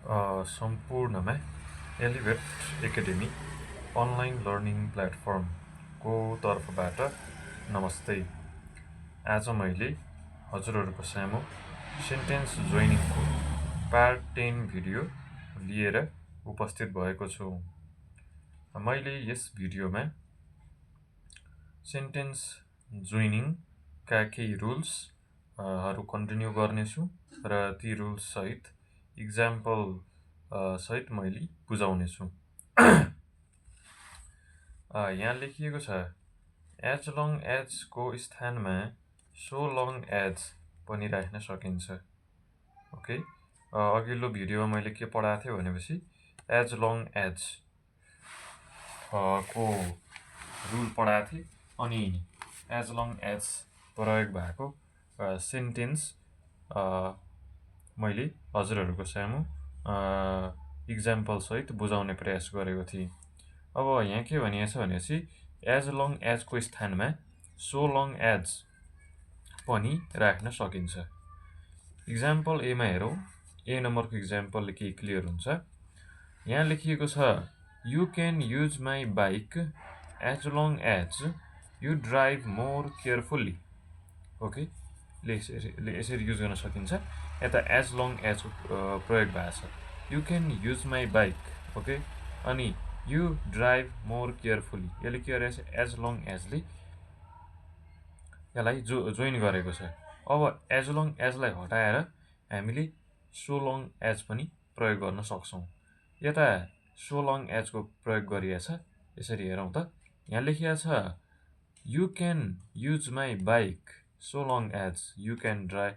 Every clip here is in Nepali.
सम्पूर्णमा एलिभेट एकाडेमी अनलाइन लर्निङ प्लेटफर्मको तर्फबाट नमस्ते। आज मैले हजुरहरूको सामु सेन्टेन्स जोइनिङको पार्ट 10 भिडियो लिएर उपस्थित भएको छु। मैले यस भिडियोमा सेन्टेन्स जोइनिङका केही रुल्सहरू कन्टिन्यू गर्नेछु र ती रुल्स सहित इक्जाम्पल सहित मैले बुझाउनेछु। यहाँ लेखिएको छ एज लङ एज को स्थानमा सो लङ एज पनि राख्न सकिन्छ। ओके, अघिल्लो भिडियोमा मैले के पढाएको थिएँ भनेपछि एज लङ एज को रुल पढाएको थिएँ अनि एज लङ एज प्रयोग भएको सेन्टेन्स मैले हजुरहरूको सामु इक्जाम्पल सहित बुझाउने प्रयास गरेको थिएँ। अब यहाँ के भनिएको छ भनेपछि एज लङ एजको स्थानमा सो लङ एज पनि राख्न सकिन्छ। इक्जाम्पल एमा हेरौँ। ए नम्बरको इक्जाम्पलले के क्लियर हुन्छ। यहाँ लेखिएको छ you can use my bike as long as you drive more carefully. Okay, यसरी युज गर्न सकिन्छ। यता एज लङ एजको प्रयोग भएको छ। You can use my bike, okay, अनि यु ड्राइभ मोर केयरफुल्ली। यसले के गरेको छ, एज लङ एजले यसलाई जोइन गरेको छ। अब एज लङ एजलाई हटाएर हामीले सो लङ एज पनि प्रयोग गर्न सक्छौँ। यता सो लङ एजको प्रयोग गरिएको छ। यसरी हेरौँ त। यहाँ लेखिएको छ you can use my bike so long as you can drive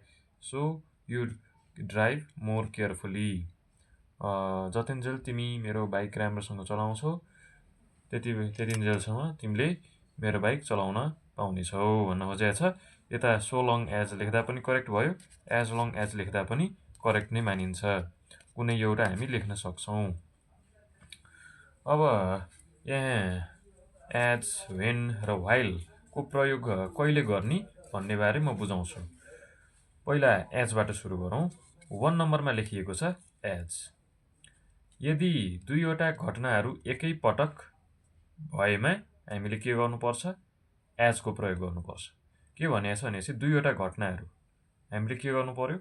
you drive more carefully. जतिन्जेल तिमी मेरो बाइक राम्रोसँग चलाउँछौ त्यतिन्जेलसम्म तिमीले मेरो बाइक चलाउन पाउनेछौ भन्न खोजेको छ। यता सो लङ एज लेख्दा पनि करेक्ट भयो, एज लङ एज लेख्दा पनि करेक्ट नै मानिन्छ। कुनै एउटा हामी लेख्न सक्छौँ। अब यहाँ एज, वेन र व्हाइलको प्रयोग कहिले गर्ने भन्ने बारे म बुझाउँछु। पहिला एजबाट सुरु गरौँ। 1 नम्बरमा लेखिएको छ एज। यदि दुईवटा घटनाहरू एकै पटक भएमा हामीले के गर्नुपर्छ, एजको प्रयोग गर्नुपर्छ। के भनेको छ भनेपछि दुईवटा घटनाहरू हामीले के गर्नु पर्यो,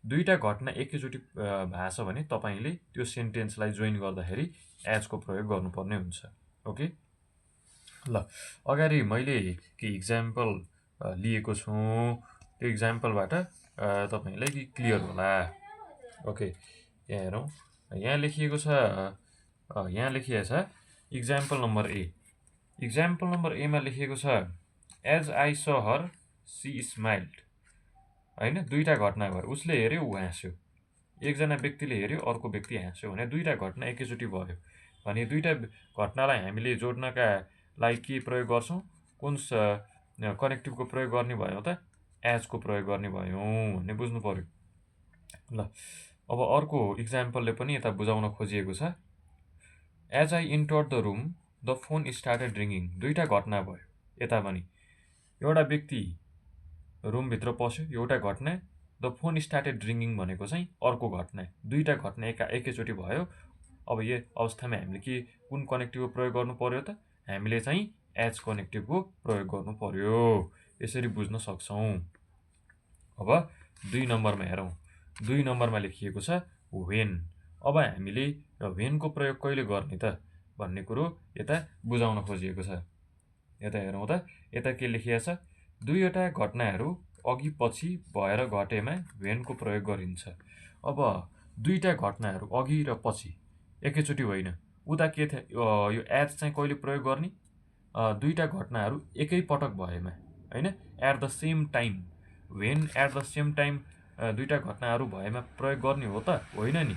दुईटा घटना एकैचोटि भएको छ भने तपाईँले त्यो सेन्टेन्सलाई जोइन गर्दाखेरि एजको प्रयोग गर्नुपर्ने हुन्छ। ओके, ल अगाडि मैले के इक्जाम्पल लिएको छु, त्यो इक्जाम्पलबाट तपाईँलाई कि क्लियर होला। ओके, यहाँ हेरौँ। यहाँ लेखिएको छ इक्जाम्पल नम्बर ए। इक्जाम्पल नम्बर एमा लेखिएको छ एज आई स हर सी स्माइल्ड। होइन, दुईवटा घटना भयो। उसले हेऱ्यो, ऊ हाँस्यो। एकजना व्यक्तिले हेऱ्यो, अर्को व्यक्ति हाँस्यो भने दुईवटा घटना एकैचोटि भयो भने दुईवटा घटनालाई हामीले जोड्नका लागि के प्रयोग गर्छौँ, कुन कनेक्टिभको प्रयोग गर्ने भयो त एजको प्रयोग गर्ने भयो भन्ने बुझ्नु पर्यो। ल अब अर्को इक्जाम्पलले पनि यता बुझाउन खोजिएको छ as I entered the room the phone started ringing. दुईवटा घटना भयो। यता पनि एउटा व्यक्ति रुमभित्र पस्यो, एउटा घटना। द फोन स्टार्टेड रिङ्गिङ भनेको चाहिँ अर्को घटना। दुईवटा घटना एकैचोटि भयो। अब यो अवस्थामा हामीले के कुन कनेक्टिभको प्रयोग गर्नु पर्यो त, हामीले चाहिँ एज कनेक्टिभको प्रयोग गर्नु पर्यो। यसरी बुझ्न सक्छौँ। अब 2 नम्बरमा हेरौँ। 2 नम्बरमा लेखिएको छ वेन। अब हामीले वेनको प्रयोग कहिले गर्ने त भन्ने कुरो यता बुझाउन खोजिएको छ। यता हेरौँ त। यता के लेखिएको छ, दुईवटा घटनाहरू अघि पछि भएर घटेमा वेनको प्रयोग गरिन्छ। अब दुईवटा घटनाहरू अघि र पछि एकैचोटि होइन, उता के थियो, यो एज चाहिँ कहिले प्रयोग गर्ने, दुईवटा घटनाहरू एकै पटक भएमा, होइन, at the same time. When at the same time दुईवटा घटनाहरू भएमा प्रयोग गर्ने हो त होइन नि।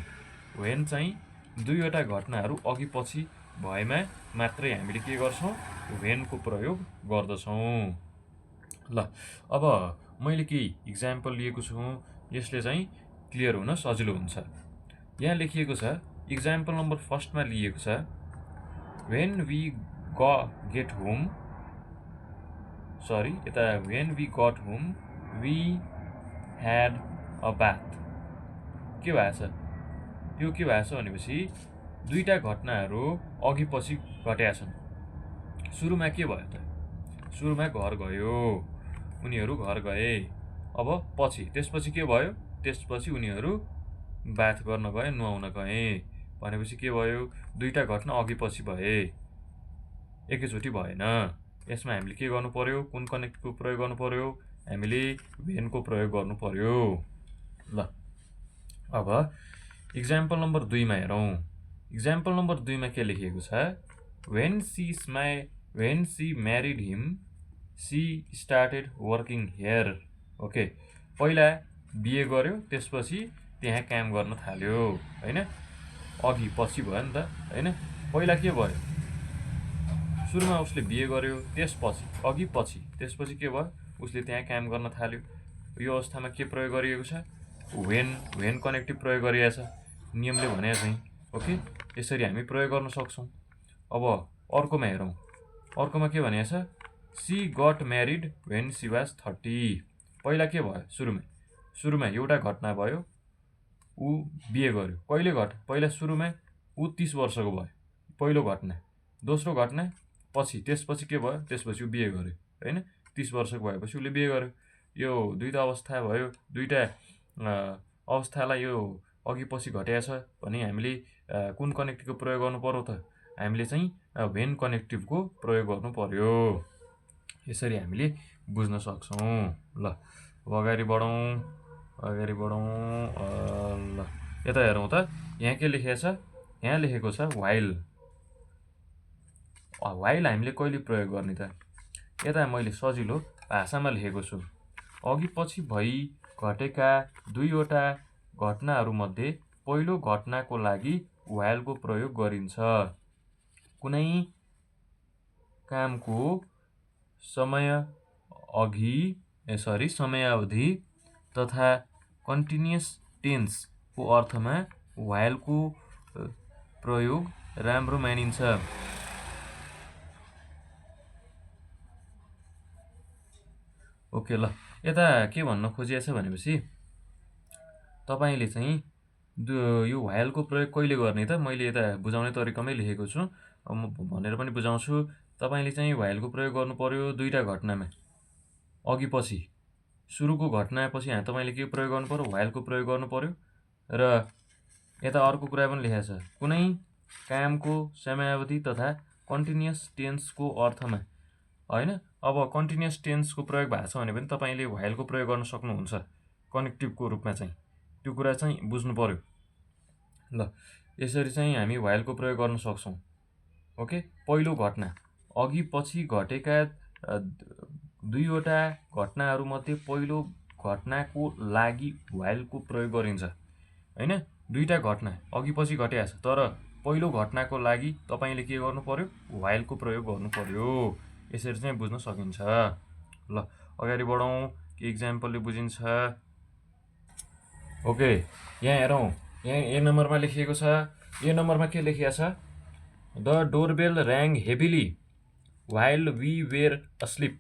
वेन चाहिँ दुईवटा घटनाहरू अघि पछि भएमा मात्रै हामीले के गर्छौँ, वेनको प्रयोग गर्दछौँ। ल अब मैले केही इक्जाम्पल लिएको छु, यसले चाहिँ क्लियर हुन सजिलो हुन्छ। यहाँ लेखिएको छ इक्जाम्पल नम्बर फर्स्टमा लिएको छ when we get home, when we got home we had a bath. के भएछ यो के भएछ भनेपछि दुईटा घटनाहरू अघि पछि घटेका छन्। सुरुमा के भयो त सुरुमा घर गयो उनीहरू घर गए। अब पछि त्यसपछि के भयो त्यसपछि उनीहरू बाथ गर्न गए नुहाउन गए भनेपछि के भयो दुईटा घटना अघि पछि भए एकैचोटि भएन। यसमा हामीले के गर्नु पर्यो कुन कनेक्टको प्रयोग गर्नु पर्यो हामीले व्हेनको प्रयोग गर्नु पर्यो। ल अब इक्जाम्पल नम्बर 2 मा हेरौँ। इक्जाम्पल नम्बर 2 मा के लेखिएको छ when she married him she started working here। Okay पहिला बिहे गर्यो त्यसपछि त्यहाँ काम गर्न थाल्यो हैन अघि पछि भयो नि त हैन। पहिला के भयो सुरुमा उसले बिहे गर्यो त्यसपछि अघि पछि त्यसपछि के भयो उसले त्यहाँ काम गर्न थाल्यो। यो अवस्थामा के प्रयोग गरिएको छ व्हेन कनेक्टिभ प्रयोग गरिएको छ नियमले भने चाहिँ। ओके यसरी हामी प्रयोग गर्न सक्छौँ। अब अर्कोमा हेरौँ। अर्कोमा के भनेको छ she got married when she was 30। पहिला के भयो सुरुमा एउटा घटना भयो ऊ बिहे गर्यो। कहिले पहिला सुरुमा ऊ 30 वर्षको भयो पहिलो घटना। दोस्रो घटना पछि त्यसपछि के भयो त्यसपछि ऊ बिहे गर्यो हैन 30 वर्षको भएपछि उसले बिहे गर्यो। यो दुईटा अवस्था भयो दुईटा अवस्थालाई यो अघि पछि घटेको छ भने हामीले कुन कनेक्टिभको प्रयोग गर्नु पर्यो त हामीले चाहिँ व्हेन कनेक्टिभको प्रयोग गर्नु पर्यो। यसरी हामीले बुझ्न सक्छौँ। ल अब अगाडि बढौँ ल यता हेरौँ त यहाँ के लेखेको छ यहाँ लेखेको छ व्हाइल हामीले कहिले प्रयोग गर्ने त यता मैले सजिलो भाषामा लेखेको छु अघि पछि भई घटेका दुईवटा घटनाहरूमध्ये पहिलो घटनाको लागि व्हाइलको प्रयोग गरिन्छ। कुनै कामको समयावधि तथा कन्टिन्युअस टेन्सको अर्थमा व्हाइलको प्रयोग राम्रो मानिन्छ। ओके ल यता के भन्न खोजिएको छ भनेपछि तपाईले चाहिँ यो व्हाइलको प्रयोग कहिले गर्ने त मैले यता बुझाउने तरिकामै लेखेको छु म भनेर पनि बुझाउँछु। तपाईले चाहिँ व्हाइलको प्रयोग गर्नु पर्यो दुईटा घटनामा अघि पछि सुरुको घटनापछि तपाईले के प्रयोग गर्नु पर्यो व्हाइलको प्रयोग गर्नु पर्यो। र यता अर्को कुरा पनि लेखेको छ कुनै कामको समयावधि तथा कन्टिन्युअस टेन्सको अर्थमा हैन। अब कन्टिन्युअस टेन्सको प्रयोग भएको छ भने पनि तपाईले व्हाइलको प्रयोग गर्न सक्नुहुन्छ कनेक्टिभको रूपमा चाहिँ त्यो कुरा चाहिँ बुझ्नु पर्यो। ल यसरी चाहिँ हामी व्हाइलको प्रयोग गर्न सक्छौँ। ओके पहिलो घटना अघि पछि घटेका दुईवटा घटनाहरूमध्ये पहिलो घटनाको लागि व्हाइलको प्रयोग गरिन्छ हैन। दुईटा घटना अघि पछि घटेको छ तर पहिलो घटनाको लागि तपाईले के गर्नु पर्यो व्हाइलको प्रयोग गर्नु पर्यो। यसरी चाहिँ बुझ्न सकिन्छ। ल अगाडि बढौँ के इक्जाम्पलले बुझिन्छ। ओके यहाँ हेरौँ यहाँ ए नम्बरमा लेखिएको छ ए नम्बरमा के लेखिएको छ the doorbell rang heavily while we were asleep.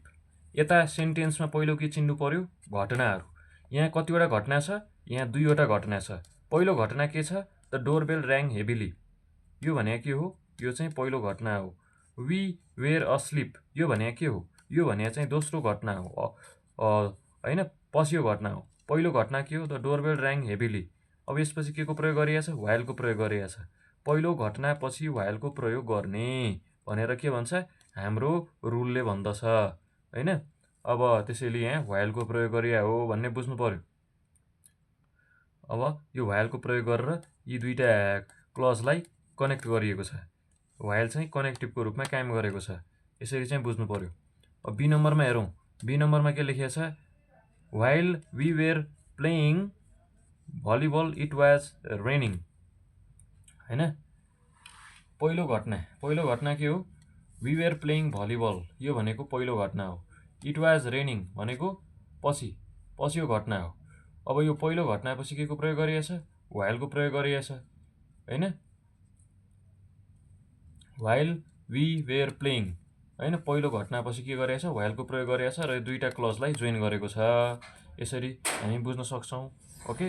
यता सेन्टेन्समा पहिलो के चिन्नु पर्यो घटनाहरू। यहाँ कतिवटा घटना छ यहाँ दुईवटा घटना छ। पहिलो घटना के छ द डोरबेल ऱ्याङ हेभिली यो भने के हो यो चाहिँ पहिलो घटना हो। वी वेयर अस्लिप यो भने के हो यो भने चाहिँ दोस्रो घटना हो हैन पछिको घटना हो। पहिलो घटना के हो द डोरबेल ऱ्याङ हेभिली। अब यसपछि के को प्रयोग गरिएको छ व्हाइलको प्रयोग गरिएको छ। पहिलो घटना पछि व्हाइलको प्रयोग गर्ने भनेर के भन्छ हाम्रो रुलले भन्दछ हैन। अब त्यसैले यहाँ व्हाइलको प्रयोग गरिया हो भन्ने बुझ्नु पर्यो। अब यो व्हाइलको प्रयोग गरेर यी दुईटा क्लजलाई कनेक्ट गरिएको छ। व्हाइल चाहिँ कनेक्टिभको रूपमा काम गरेको छ यसरी चाहिँ बुझ्नु पर्यो। अब बी नम्बरमा हेरौँ बी नम्बरमा के लेखेको छ while we were playing volleyball it was raining हैन। पहिलो घटना के हो वी वेयर प्लेइङ भलिबल यो भनेको पहिलो घटना हो। इट वाज रेनिङ भनेको पछिको घटना हो। अब यो पहिलो घटनापछि के को प्रयोग गरिएको छ व्हाइलको प्रयोग गरिएको छ हैन। व्हाइल वी वेयर प्लेइङ हैन पहिलो घटनापछि के गरेको छ व्हाइलको प्रयोग गरेको छ र यो दुईटा क्लजलाई जोइन गरेको छ। यसरी हामी बुझ्न सक्छौँ। ओके।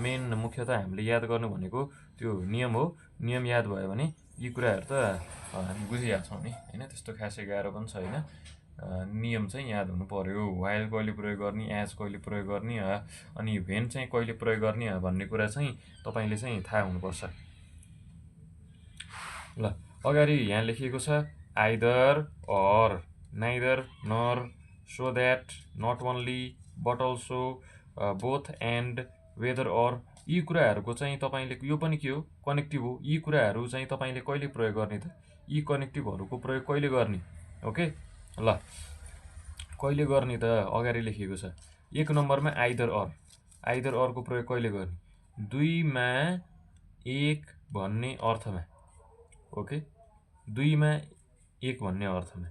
मेन मुख्यतः हामीले याद गर्नु भनेको त्यो नियम हो। नियम याद भयो भने यी कुराहरू त हामी बुझिहाल्छौँ नि होइन, त्यस्तो खासै गाह्रो पनि छैन। नियम चाहिँ याद हुनु पर्यो। व्हाइल कहिले प्रयोग गर्ने, एज कहिले प्रयोग गर्ने, अनि व्हेन चाहिँ कहिले प्रयोग गर्ने भन्ने कुरा चाहिँ तपाईँले चाहिँ थाहा हुनुपर्छ। ल अगाडि यहाँ लेखिएको छ either or, neither nor, so that, not only, but also, both and, whether or. यी कुराहरूको चाहिँ तपाईँले, यो पनि के हो, कनेक्टिभ हो। यी कुराहरू चाहिँ तपाईँले कहिले प्रयोग गर्ने त, यी कनेक्टिभहरूको प्रयोग कहिले गर्ने। ओके ल कहिले गर्ने त अगाडि लेखिएको छ। 1 नम्बरमा आइदर अर, आइदर अरको प्रयोग कहिले गर्ने, दुईमा एक भन्ने अर्थमा। ओके, दुईमा एक भन्ने अर्थमा।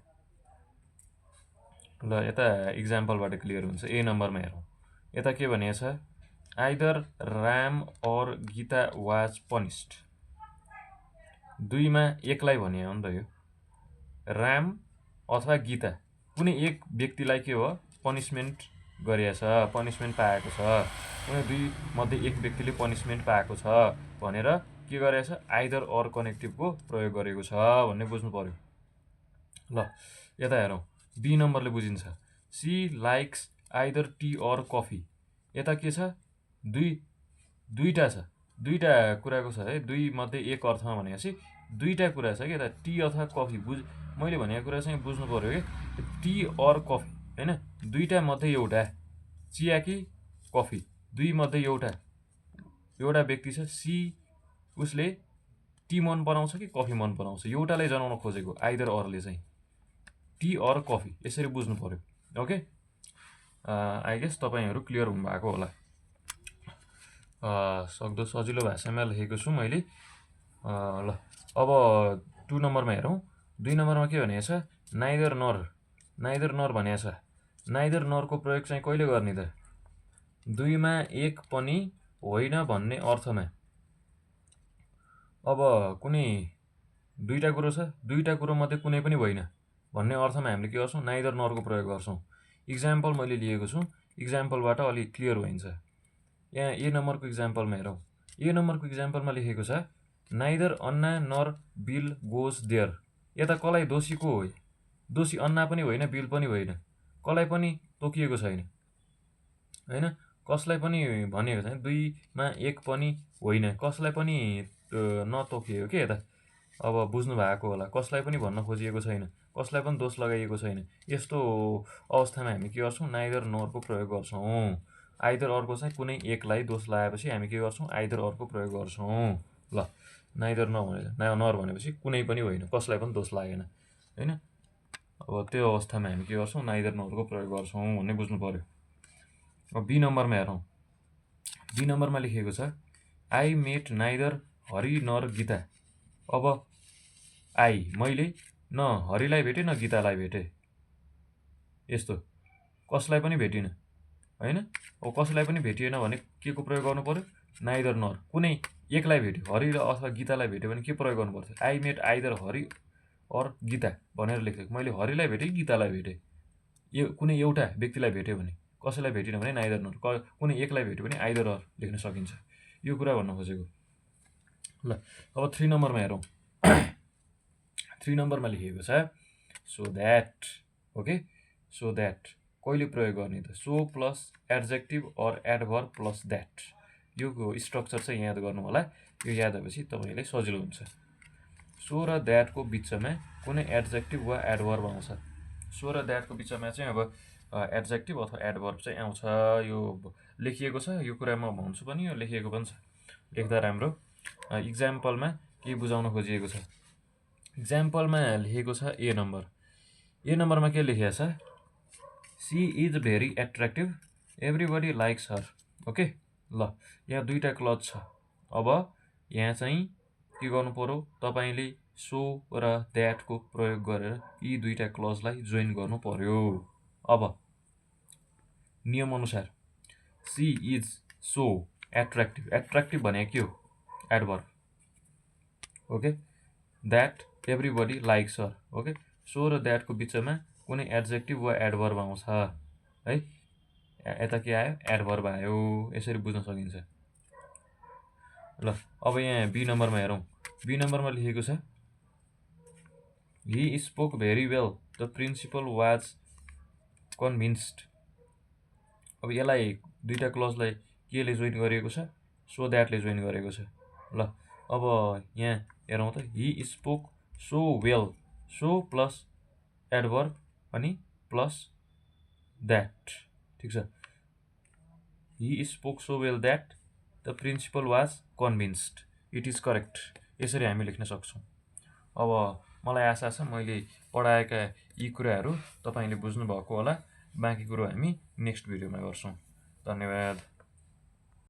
ल यता इक्जाम्पलबाट क्लियर हुन्छ। ए नम्बरमा हेरौँ, यता के भनेको छ, आइदर राम और गीता वाज पनिस्ड। दुईमा एकलाई भने हो नि त, यो राम अथवा गीता कुनै एक व्यक्तिलाई के हो, पनिसमेन्ट गरिएको छ, पनिसमेन्ट पाएको छ, कुनै दुई मध्ये एक व्यक्तिले पनिसमेन्ट पाएको छ भनेर के गरेको छ, आइदर अर कनेक्टिभको प्रयोग गरेको छ भन्ने बुझ्नु पर्यो। ल यता हेरौँ, बी नम्बरले बुझिन्छ, she likes either tea or coffee. यता के छ, दुईटा छ, दुईटा कुराको छ है, दुई मध्ये एक अर्थमा भनेपछि दुईटा कुरा छ कि यता टी अथवा कफी। मैले भनेको कुरा चाहिँ बुझ्नु पर्यो कि टी अर कफी होइन, दुईटा मध्ये एउटा, चिया कि कफी, दुई मध्ये एउटा व्यक्ति छ, सी, उसले टी मन पराउँछ कि कफी मन पराउँछ, एउटालाई जनाउन खोजेको आइदर अरले चाहिँ, टी अर कफी, यसरी बुझ्नु पर्यो। ओके, आई गेस तपाईँहरू क्लियर हुनुभएको होला। सक्दो सजिलो भाषामा लेखेको छु मैले। ल अब 2 नम्बरमा हेरौँ। 2 नम्बरमा के भनेको छ, नाइदर नर, नाइदर नर भनेको छ। नाइदर नरको प्रयोग चाहिँ कहिले गर्ने त, दुईमा एक पनि होइन भन्ने अर्थमा। अब कुनै दुईटा कुरो छ, दुईटा कुरो मध्ये कुनै पनि होइन भन्ने अर्थमा हामीले के गर्छौँ, नाइदर नरको प्रयोग गर्छौँ। इक्जाम्पल मैले लिएको छु, इक्जाम्पलबाट अलिक क्लियर भइन्छ। यहाँ ए नम्बरको इक्जाम्पलमा हेरौँ। ए नम्बरको इक्जाम्पलमा लेखेको छ, neither Anna nor Bill goes there. यता कसलाई दोषी को हो, दोषी अन्ना पनि होइन, बिल पनि होइन, कसलाई पनि तोकिएको छैन होइन, कसलाई पनि भनिएको छैन, दुईमा एक पनि होइन, कसलाई पनि नतोकिएको के यता। अब बुझ्नु भएको होला, कसलाई पनि भन्न खोजिएको छैन, कसलाई पनि दोष लगाइएको छैन। यस्तो अवस्थामा हामी के गर्छौँ, नाइदर नरको प्रयोग गर्छौँ। आइदर अर्को चाहिँ कुनै एकलाई दोष लगाएपछि हामी के गर्छौँ, आइदर अर्को प्रयोग गर्छौँ। ल नाइदर नर भनेपछि कुनै पनि होइन, कसलाई पनि दोष लागेन होइन। अब त्यो अवस्थामा हामी के गर्छौँ, नाइदर नरको प्रयोग गर्छौँ भन्ने बुझ्नु पर्यो। अब बी नम्बरमा हेरौँ। बी नम्बरमा लेखिएको छ, आई मेट नाइदर हरि नर गीता। अब आई, मैले न हरिलाई भेटेँ न गीतालाई भेटेँ, यस्तो कसलाई पनि भेटिनँ होइन। अब कसलाई पनि भेटिएन भने के को प्रयोग गर्नु पर्यो, नाइदर नर। कुनै एकलाई भेट्यो, हरि अथवा गीतालाई भेट्यो भने के प्रयोग गर्नु पर्छ, I met either Hari or Gita भनेर लेखेको। मैले हरिलाई भेटेँ गीतालाई भेटेँ, यो कुनै एउटा व्यक्तिलाई भेट्यो भने, कसैलाई भेटिन भने नाइदर नर, कुनै एकलाई भेट्यो भने आइदर अर लेख्न सकिन्छ। यो कुरा भन्न खोजेको। ल अब 3 नम्बरमा हेरौँ। 3 नम्बरमा लेखिएको छ, so that. Okay, so that कहिले प्रयोग गर्ने त, so plus adjective or adverb plus that. यो स्ट्रक्चर चाहिँ याद गर्नु होला। यो याद भएपछि तपाईँलाई सजिलो हुन्छ। सो र द्याटको बिचमा कुनै एड्जेक्टिभ वा एडभर्ब आउँछ। सो र द्याटको बिचमा चाहिँ अब एड्जेक्टिभ अथवा एडभर्ब चाहिँ आउँछ। यो लेखिएको छ, यो कुरा म भन्छु पनि, यो लेखिएको पनि छ, लेख्दा राम्रो। इक्जाम्पलमा के बुझाउन खोजिएको छ, इक्जाम्पलमा लेखेको छ ए नम्बर। ए नम्बरमा के लेखेको छ, she is very attractive, everybody likes her. Okay, ल यहाँ दुईवटा क्लज छ। अब यहाँ चाहिँ के गर्नु पर्यो, तपाईँले सो र द्याटको प्रयोग गरेर यी दुईवटा क्लजलाई जोइन गर्नु पर्यो। अब नियमअनुसार she is so attractive, attractive भनेको के हो, adverb. Okay, that everybody likes her. Okay, so र द्याटको बिचमा कुनै एड्जेक्टिभ वा एडभर्ब आउँछ है, यता के आयो एडभर्ब आयो यसरी बुझ्न सकिन्छ ल अब यहाँ बी नम्बरमा हेरौँ बी नम्बरमा लेखेको छ he spoke very well the principal was convinced अब यसलाई दुईटा क्लजलाई केले जोइन गरिएको छ सो द्याटले जोइन गरेको छ ल अब यहाँ हेरौँ त he spoke so well so plus adverb अनि प्लस द्याट ठिक छ he spoke so well that the principal was convinced it is correct यसरी हामी लेख्न सक्छौँ अब मलाई आशा छ मैले पढाएका यी कुराहरू तपाईँले बुझ्नुभएको होला बाँकी कुरो हामी नेक्स्ट भिडियोमा गर्छौँ धन्यवाद